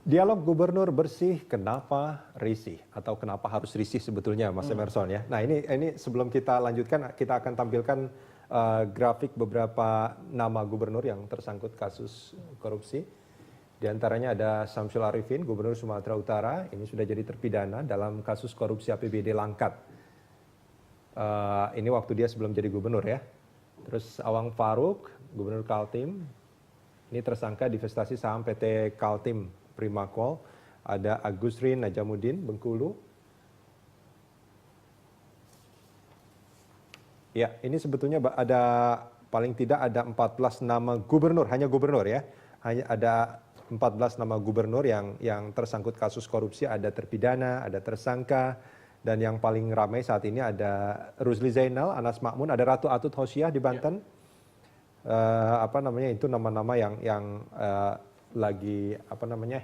Dialog gubernur bersih, kenapa risih? Atau kenapa harus risih sebetulnya, Mas Emerson ya? Nah ini sebelum kita lanjutkan, kita akan tampilkan grafik beberapa nama gubernur yang tersangkut kasus korupsi. Di antaranya ada Syamsul Arifin, Gubernur Sumatera Utara, ini sudah jadi terpidana dalam kasus korupsi APBD Langkat. Ini waktu dia sebelum jadi gubernur ya. Terus Awang Faruk, Gubernur Kaltim, ini tersangka divestasi saham PT Kaltim Primakol. Ada Agusrin Najamuddin, Bengkulu. Ya, ini sebetulnya ada paling tidak ada 14 nama gubernur, hanya gubernur ya. Hanya ada 14 nama gubernur yang tersangkut kasus korupsi, ada terpidana, ada tersangka, dan yang paling ramai saat ini ada Rusli Zainal, Anas Makmun, ada Ratu Atut Hosiah di Banten. Ya. Itu nama-nama yang lagi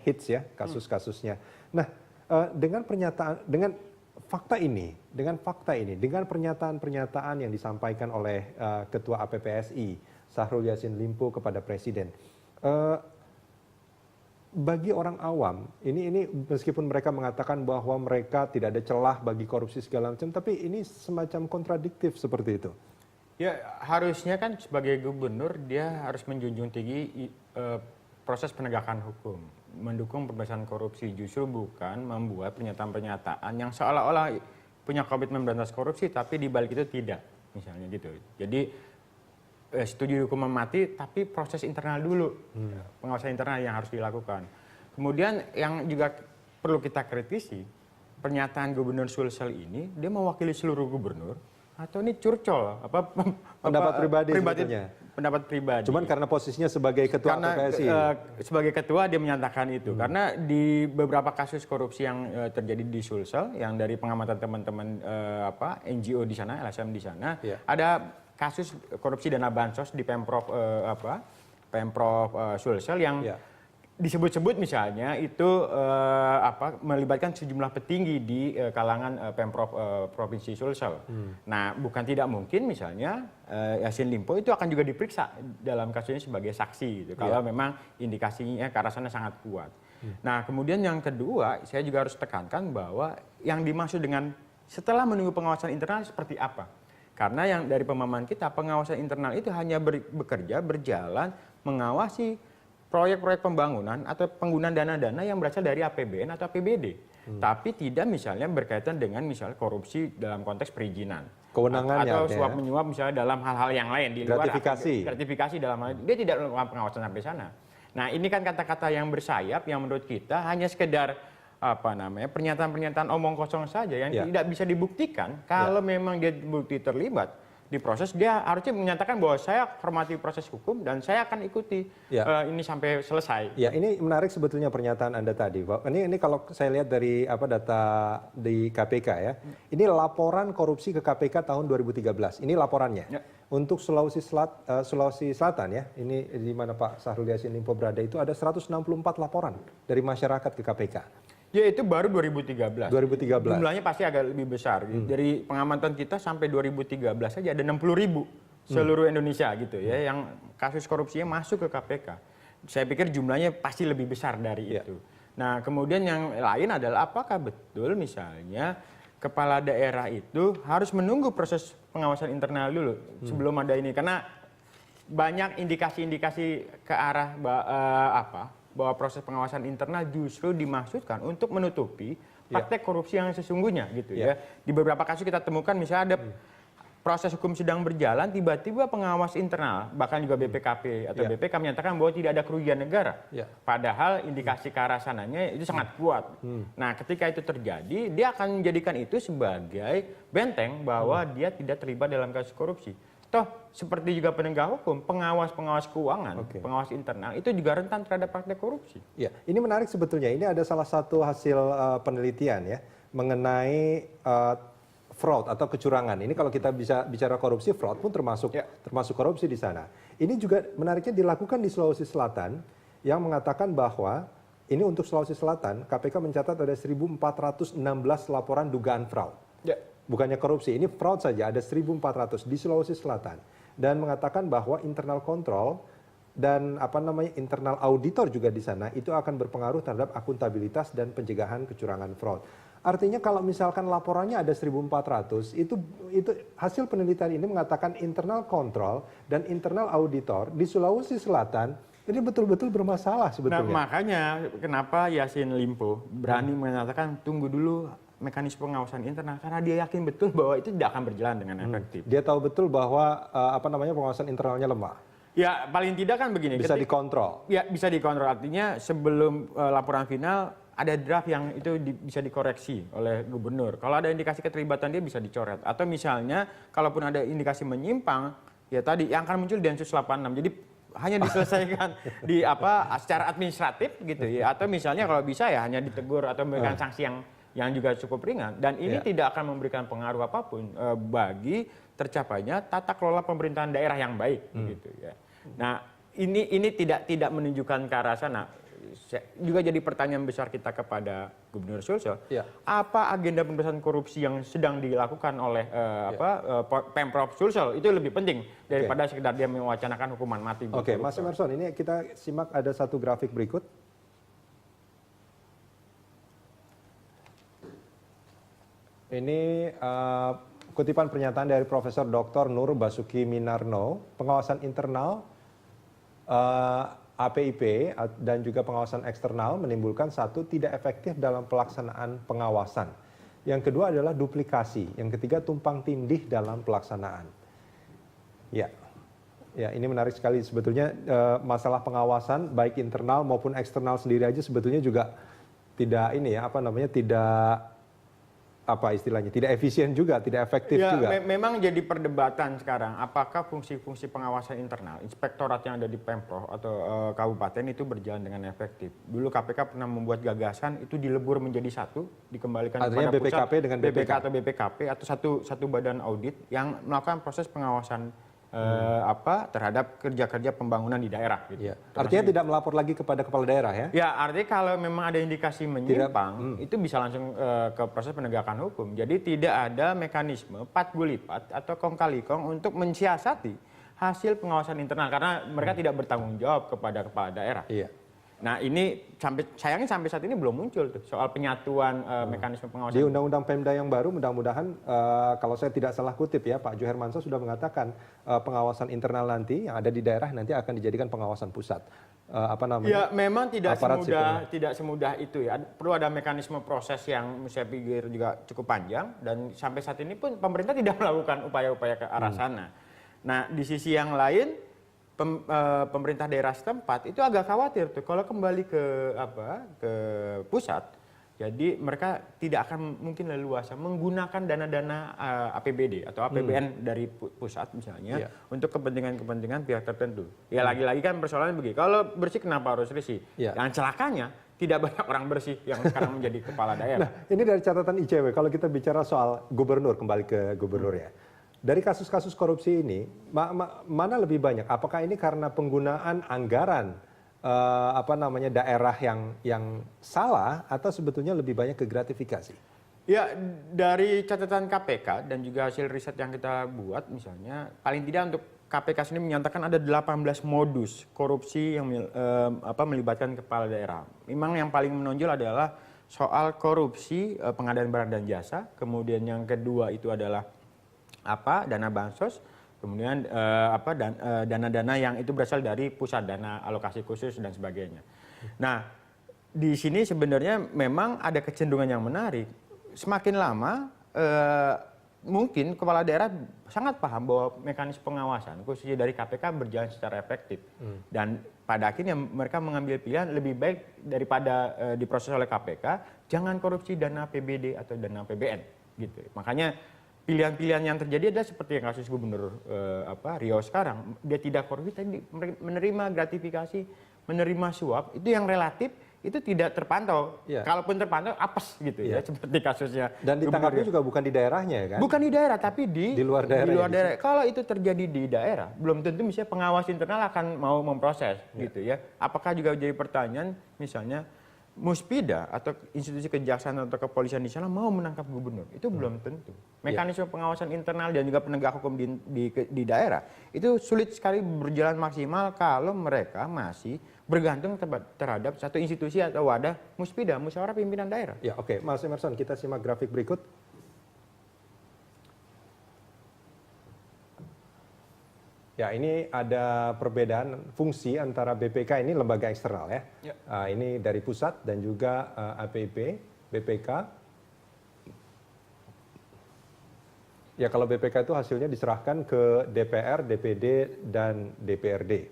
hits ya kasus-kasusnya. Nah, dengan fakta ini, dengan pernyataan-pernyataan yang disampaikan oleh Ketua APPSI Syahrul Yassin Limpo kepada Presiden, bagi orang awam, ini meskipun mereka mengatakan bahwa mereka tidak ada celah bagi korupsi segala macam, tapi ini semacam kontradiktif seperti itu. Ya, harusnya kan sebagai gubernur dia harus menjunjung tinggi proses penegakan hukum, mendukung pemberantasan korupsi, justru bukan membuat pernyataan-pernyataan yang seolah-olah punya komitmen memberantas korupsi tapi di balik itu tidak, misalnya gitu. Jadi setuju hukuman mati tapi proses internal dulu, pengawasan internal yang harus dilakukan. Kemudian yang juga perlu kita kritisi, pernyataan Gubernur Sulsel ini dia mewakili seluruh gubernur atau ini curcol pendapat pribadi sebetulnya. Pendapat pribadi. Cuman karena posisinya sebagai ketua APPSI. Sebagai ketua dia menyatakan itu karena di beberapa kasus korupsi yang terjadi di Sulsel yang dari pengamatan teman-teman NGO di sana, LSM di sana, ada kasus korupsi dana bansos di Pemprov Sulsel yang disebut-sebut misalnya itu melibatkan sejumlah petinggi di kalangan Pemprov Provinsi Sulsel. Nah, bukan tidak mungkin misalnya Yassin Limpo itu akan juga diperiksa dalam kasus ini sebagai saksi gitu, kalau memang indikasinya ke arah sana sangat kuat. Nah, kemudian yang kedua, saya juga harus tekankan bahwa yang dimaksud dengan setelah menunggu pengawasan internal seperti apa? Karena yang dari pemahaman kita, pengawasan internal itu hanya bekerja, berjalan, mengawasi proyek-proyek pembangunan atau penggunaan dana-dana yang berasal dari APBN atau APBD. Tapi tidak misalnya berkaitan dengan misalnya korupsi dalam konteks perizinan. Kewenangannya atau suap menyuap misalnya dalam hal-hal yang lain di luar gratifikasi dalam hal dia tidak melakukan pengawasan sampai sana. Nah, ini kan kata-kata yang bersayap yang menurut kita hanya sekedar pernyataan-pernyataan omong kosong saja yang tidak bisa dibuktikan. Kalau memang dia bukti terlibat di proses, dia harusnya menyatakan bahwa saya hormati proses hukum dan saya akan ikuti ini sampai selesai. Ya, ini menarik sebetulnya pernyataan Anda tadi. Ini kalau saya lihat dari data di KPK ya. Ini laporan korupsi ke KPK tahun 2013. Ini laporannya. Untuk Sulawesi Selatan ya. Ini di mana Pak Syahrul Yassin Limpo berada itu ada 164 laporan dari masyarakat ke KPK. Ya, itu baru 2013. 2013. Jumlahnya pasti agak lebih besar. Dari pengamatan kita sampai 2013 saja ada 60.000 seluruh Indonesia gitu ya yang kasus korupsinya masuk ke KPK. Saya pikir jumlahnya pasti lebih besar dari itu. Nah, kemudian yang lain adalah apakah betul misalnya kepala daerah itu harus menunggu proses pengawasan internal dulu sebelum ada ini, karena banyak indikasi-indikasi ke arah bahwa proses pengawasan internal justru dimaksudkan untuk menutupi praktek korupsi yang sesungguhnya gitu ya. Di beberapa kasus kita temukan misalnya ada proses hukum sedang berjalan, tiba-tiba pengawas internal, bahkan juga BPKP atau BPK menyatakan bahwa tidak ada kerugian negara. Padahal indikasi ke arah sananya itu sangat kuat. Nah, ketika itu terjadi, dia akan menjadikan itu sebagai benteng bahwa dia tidak terlibat dalam kasus korupsi. Toh, seperti juga penegak hukum, pengawas-pengawas keuangan, pengawas internal, itu juga rentan terhadap praktek korupsi. Ya, ini menarik sebetulnya. Ini ada salah satu hasil penelitian ya, mengenai fraud atau kecurangan. Ini kalau kita bisa bicara korupsi, fraud pun termasuk korupsi di sana. Ini juga menariknya dilakukan di Sulawesi Selatan, yang mengatakan bahwa, ini untuk Sulawesi Selatan, KPK mencatat ada 1.416 laporan dugaan fraud. Bukannya korupsi, ini fraud saja ada 1.400 di Sulawesi Selatan. Dan mengatakan bahwa internal control dan internal auditor juga di sana itu akan berpengaruh terhadap akuntabilitas dan pencegahan kecurangan fraud. Artinya kalau misalkan laporannya ada 1.400, itu hasil penelitian ini mengatakan internal control dan internal auditor di Sulawesi Selatan ini betul-betul bermasalah sebetulnya. Nah, makanya kenapa Yassin Limpo berani mengatakan tunggu dulu mekanisme pengawasan internal, karena dia yakin betul bahwa itu tidak akan berjalan dengan efektif. Dia tahu betul bahwa pengawasan internalnya lemah. Ya paling tidak kan begini. Bisa dikontrol. Ya bisa dikontrol, artinya sebelum laporan final ada draft yang itu bisa dikoreksi oleh gubernur. Kalau ada indikasi keterlibatan dia bisa dicoret. Atau misalnya kalaupun ada indikasi menyimpang, ya tadi yang akan muncul Densus 86. Jadi hanya diselesaikan secara administratif gitu ya. Atau misalnya kalau bisa ya hanya ditegur atau memberikan sanksi yang juga cukup ringan. Dan ini tidak akan memberikan pengaruh apapun bagi tercapainya tata kelola pemerintahan daerah yang baik gitu ya. Nah, ini tidak menunjukkan ke arah sana. Juga jadi pertanyaan besar kita kepada Gubernur Sulsel. Apa agenda pemberantasan korupsi yang sedang dilakukan oleh Pemprov Sulsel itu lebih penting daripada sekedar dia mewacanakan hukuman mati. Oke, Mas Emerson, ini kita simak ada satu grafik berikut. Ini kutipan pernyataan dari Profesor Dr. Nur Basuki Minarno, pengawasan internal APIP dan juga pengawasan eksternal menimbulkan satu, tidak efektif dalam pelaksanaan pengawasan. Yang kedua adalah duplikasi. Yang ketiga, tumpang tindih dalam pelaksanaan. Ya, ini menarik sekali sebetulnya masalah pengawasan baik internal maupun eksternal sendiri aja sebetulnya juga tidak tidak efisien juga, tidak efektif juga. Memang jadi perdebatan sekarang, apakah fungsi-fungsi pengawasan internal, inspektorat yang ada di Pemprov atau kabupaten itu berjalan dengan efektif. Dulu KPK pernah membuat gagasan itu dilebur menjadi satu, dikembalikan artinya kepada BPKP pusat, dengan BPK atau BPKP atau satu badan audit yang melakukan proses pengawasan terhadap kerja-kerja pembangunan di daerah. Gitu. Artinya tidak melapor lagi kepada kepala daerah ya? Ya, artinya kalau memang ada indikasi menyimpang, itu bisa langsung ke proses penegakan hukum. Jadi tidak ada mekanisme pat gulipat atau kong kali kong untuk mensiasati hasil pengawasan internal karena mereka tidak bertanggung jawab kepada kepala daerah. Nah ini sayangnya sampai saat ini belum muncul tuh soal penyatuan mekanisme pengawasan. Di Undang-Undang Pemda yang baru mudah-mudahan kalau saya tidak salah kutip ya Pak Juhermansyah sudah mengatakan pengawasan internal nanti yang ada di daerah nanti akan dijadikan pengawasan pusat. Ya memang tidak semudah itu ya. Perlu ada mekanisme proses yang saya pikir juga cukup panjang dan sampai saat ini pun pemerintah tidak melakukan upaya-upaya ke arah sana. Nah di sisi yang lain pemerintah daerah setempat itu agak khawatir tuh kalau kembali ke pusat, jadi mereka tidak akan mungkin leluasa menggunakan dana-dana APBD atau APBN dari pusat misalnya untuk kepentingan-kepentingan pihak tertentu. Ya lagi-lagi kan persoalannya begini, kalau bersih kenapa harus bersih? Yang celakanya tidak banyak orang bersih yang sekarang menjadi kepala daerah. Nah ini dari catatan ICW kalau kita bicara soal gubernur, kembali ke gubernur ya. Dari kasus-kasus korupsi ini, mana lebih banyak? Apakah ini karena penggunaan anggaran daerah yang salah atau sebetulnya lebih banyak ke gratifikasi? Ya, dari catatan KPK dan juga hasil riset yang kita buat misalnya, paling tidak untuk KPK sendiri menyatakan ada 18 modus korupsi yang melibatkan kepala daerah. Memang yang paling menonjol adalah soal korupsi pengadaan barang dan jasa, kemudian yang kedua itu adalah dana bansos, kemudian dana-dana yang itu berasal dari pusat, dana alokasi khusus dan sebagainya. Nah, di sini sebenarnya memang ada kecenderungan yang menarik. Semakin lama mungkin kepala daerah sangat paham bahwa mekanisme pengawasan khususnya dari KPK berjalan secara efektif. Dan pada akhirnya mereka mengambil pilihan lebih baik daripada diproses oleh KPK, jangan korupsi dana APBD atau dana APBN gitu. Makanya pilihan-pilihan yang terjadi adalah seperti yang kasus Gubernur Riau sekarang. Dia tidak korupsi, tapi menerima gratifikasi, menerima suap. Itu yang relatif, itu tidak terpantau. Kalaupun terpantau, apes gitu ya, seperti kasusnya. Dan ditangkapnya juga bukan di daerahnya kan? Bukan di daerah, tapi di luar daerah. Di luar daerah. Kalau itu terjadi di daerah, belum tentu misalnya pengawas internal akan mau memproses gitu ya. Apakah juga jadi pertanyaan misalnya Muspida atau institusi kejaksaan atau kepolisian di sana mau menangkap gubernur. Itu belum tentu. Mekanisme pengawasan internal dan juga penegak hukum di daerah itu sulit sekali berjalan maksimal kalau mereka masih bergantung terhadap satu institusi atau wadah Muspida, musyawarah pimpinan daerah. Ya, oke. Mas Emerson, kita simak grafik berikut. Ya, ini ada perbedaan fungsi antara BPK, ini lembaga eksternal ya. Ya. Ini dari pusat dan juga APIP, BPK. Ya, kalau BPK itu hasilnya diserahkan ke DPR, DPD, dan DPRD.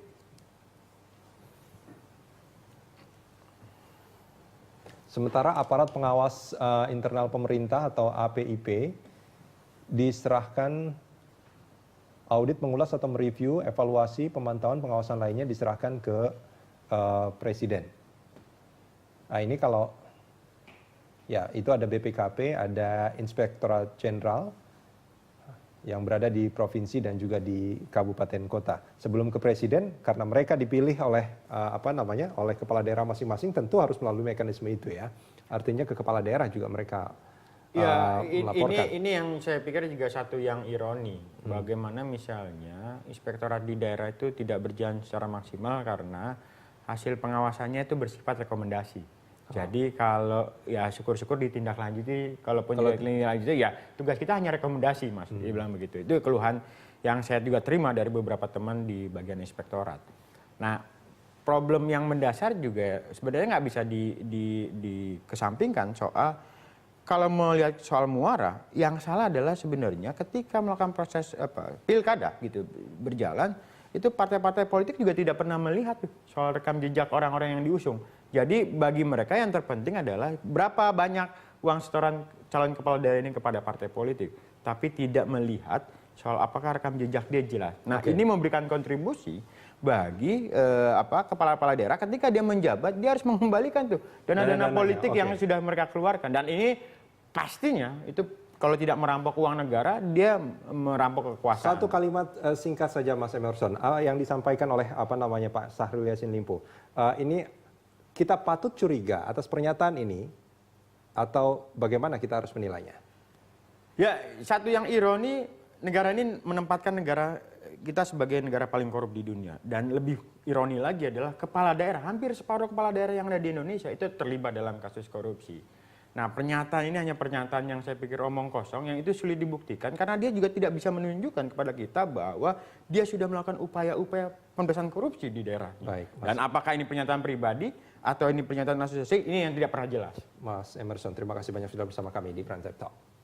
Sementara aparat pengawas internal pemerintah atau APIP diserahkan audit, mengulas atau mereview, evaluasi, pemantauan, pengawasan lainnya diserahkan ke presiden. Nah, ini kalau ya itu ada BPKP, ada Inspektorat Jenderal yang berada di provinsi dan juga di kabupaten kota. Sebelum ke presiden, karena mereka dipilih oleh oleh kepala daerah masing-masing, tentu harus melalui mekanisme itu ya. Artinya ke kepala daerah juga mereka Ya, melaporkan. ini yang saya pikir juga satu yang ironi. Bagaimana misalnya inspektorat di daerah itu tidak berjalan secara maksimal karena hasil pengawasannya itu bersifat rekomendasi. Jadi kalau ya syukur-syukur ditindaklanjuti, kalaupun ditindaklanjuti ya tugas kita hanya rekomendasi, Mas. Dia bilang begitu. Itu keluhan yang saya juga terima dari beberapa teman di bagian inspektorat. Nah, problem yang mendasar juga sebenarnya nggak bisa dikesampingkan soal kalau melihat soal muara, yang salah adalah sebenarnya ketika melakukan proses pilkada gitu berjalan, itu partai-partai politik juga tidak pernah melihat soal rekam jejak orang-orang yang diusung. Jadi bagi mereka yang terpenting adalah berapa banyak uang setoran calon kepala daerah ini kepada partai politik, tapi tidak melihat soal apakah rekam jejak dia jelas. Nah, ini memberikan kontribusi bagi kepala-kepala daerah ketika dia menjabat, dia harus mengembalikan tuh dana-dana politik yang sudah mereka keluarkan. Dan ini pastinya itu kalau tidak merampok uang negara, dia merampok kekuasaan. Satu kalimat singkat saja, Mas Emerson, yang disampaikan oleh Pak Syahrul Yassin Limpo. Ini kita patut curiga atas pernyataan ini atau bagaimana kita harus menilainya? Ya, satu yang ironi, negara ini menempatkan negara kita sebagai negara paling korup di dunia. Dan lebih ironi lagi adalah kepala daerah, hampir separuh kepala daerah yang ada di Indonesia itu terlibat dalam kasus korupsi. Nah, pernyataan ini hanya pernyataan yang saya pikir omong kosong, yang itu sulit dibuktikan karena dia juga tidak bisa menunjukkan kepada kita bahwa dia sudah melakukan upaya-upaya pemberantasan korupsi di daerah. Baik, dan apakah ini pernyataan pribadi atau ini pernyataan asosiasi, ini yang tidak pernah jelas. Mas Emerson, terima kasih banyak sudah bersama kami di Prime Time Talk.